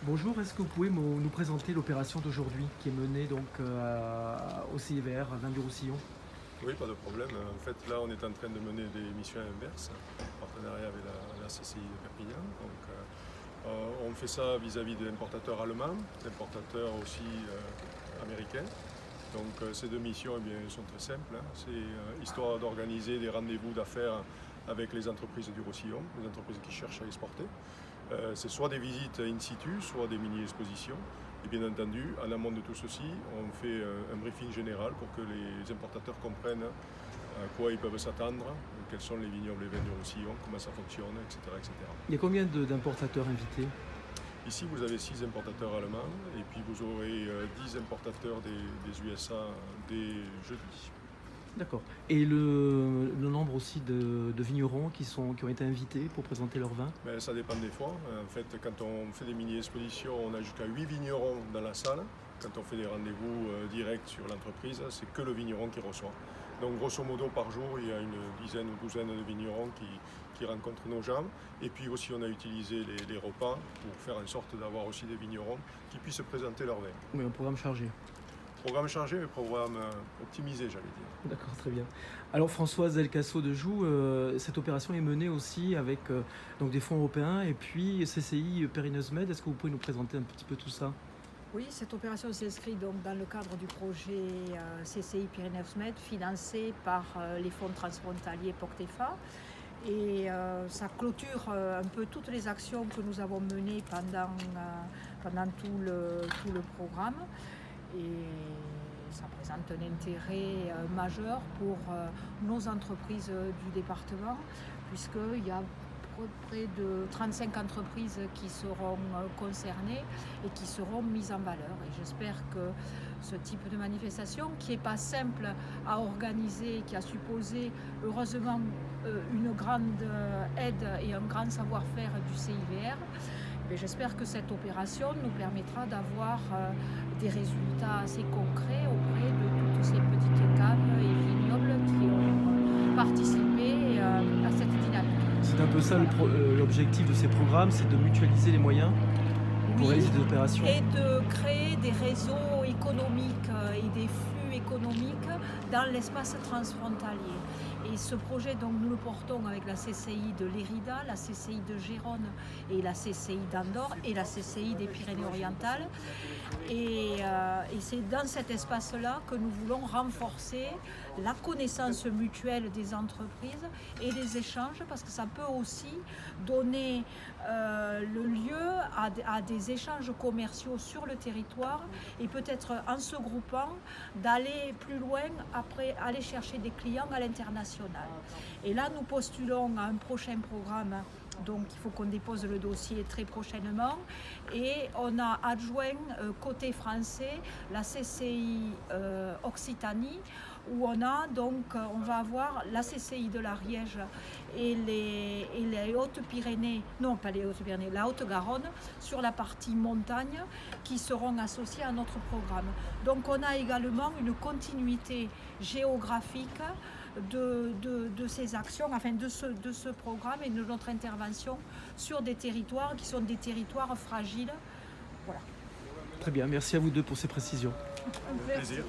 Bonjour, est-ce que vous pouvez nous présenter l'opération d'aujourd'hui qui est menée donc au CIVR à Vin-du-Roussillon? Oui, pas de problème. En fait, là, on est en train de mener des missions inverses en partenariat avec la CCI de Perpignan. On fait ça vis-à-vis des importateurs allemands, d'importateurs aussi américains. Ces deux missions eh bien, sont très simples, hein. C'est histoire d'organiser des rendez-vous d'affaires avec les entreprises du Roussillon, les entreprises qui cherchent à exporter. C'est soit des visites in situ, soit des mini-expositions. Et bien entendu, en amont de tout ceci, on fait un briefing général pour que les importateurs comprennent à quoi ils peuvent s'attendre, quels sont les vignobles et vins du Roussillon, comment ça fonctionne, etc. etc. Il y a combien d'importateurs invités? Ici, vous avez 6 importateurs allemands et puis vous aurez 10 importateurs des USA dès jeudi. D'accord. Et le nombre aussi de vignerons qui ont été invités pour présenter leur vin? Ben, ça dépend des fois. En fait, quand on fait des mini-expositions, on a jusqu'à 8 vignerons dans la salle. Quand on fait des rendez-vous directs sur l'entreprise, c'est que le vigneron qui reçoit. Donc grosso modo par jour, il y a une dizaine ou douzaine de vignerons qui rencontrent nos gens. Et puis aussi on a utilisé les repas pour faire en sorte d'avoir aussi des vignerons qui puissent présenter leur vin. Oui, un programme chargé. Programme chargé, mais programme optimisé, j'allais dire. D'accord, très bien. Alors Françoise Delcasso de Joux, cette opération est menée aussi avec donc des fonds européens et puis CCI Périneuse-Med. Est-ce que vous pouvez nous présenter un petit peu tout ça? Oui, cette opération s'inscrit donc dans le cadre du projet CCI Pyrénées-Med financé par les fonds transfrontaliers Portefa. Et ça clôture un peu toutes les actions que nous avons menées pendant tout le programme. Et ça présente un intérêt majeur pour nos entreprises du département, puisqu'il y a près de 35 entreprises qui seront concernées et qui seront mises en valeur. Et j'espère que ce type de manifestation, qui n'est pas simple à organiser, qui a supposé heureusement une grande aide et un grand savoir-faire du CIVR, j'espère que cette opération nous permettra d'avoir des résultats assez concrets auprès de toutes ces petites caves et vignobles qui ont participé à cette dynamique. C'est un peu ça l'objectif de ces programmes, c'est de mutualiser les moyens pour réaliser des opérations. Et de créer des réseaux économiques et des flux économiques dans l'espace transfrontalier. Et ce projet, donc, nous le portons avec la CCI de Lérida, la CCI de Gérone et la CCI d'Andorre et la CCI des Pyrénées-Orientales. Et c'est dans cet espace-là que nous voulons renforcer la connaissance mutuelle des entreprises et des échanges, parce que ça peut aussi donner le lieu à des échanges commerciaux sur le territoire et peut-être en se groupant d'aller plus loin, après aller chercher des clients à l'international. Et là, nous postulons à un prochain programme. Donc il faut qu'on dépose le dossier très prochainement et on a adjoint côté français la CCI Occitanie où on va avoir la CCI de l'Ariège et les Hautes-Pyrénées, non pas les Hautes-Pyrénées, la Haute-Garonne sur la partie montagne qui seront associés à notre programme. Donc on a également une continuité géographique de ces actions, enfin de ce programme et de notre intervention sur des territoires qui sont des territoires fragiles. Voilà. Très bien, merci à vous deux pour ces précisions. Avec plaisir.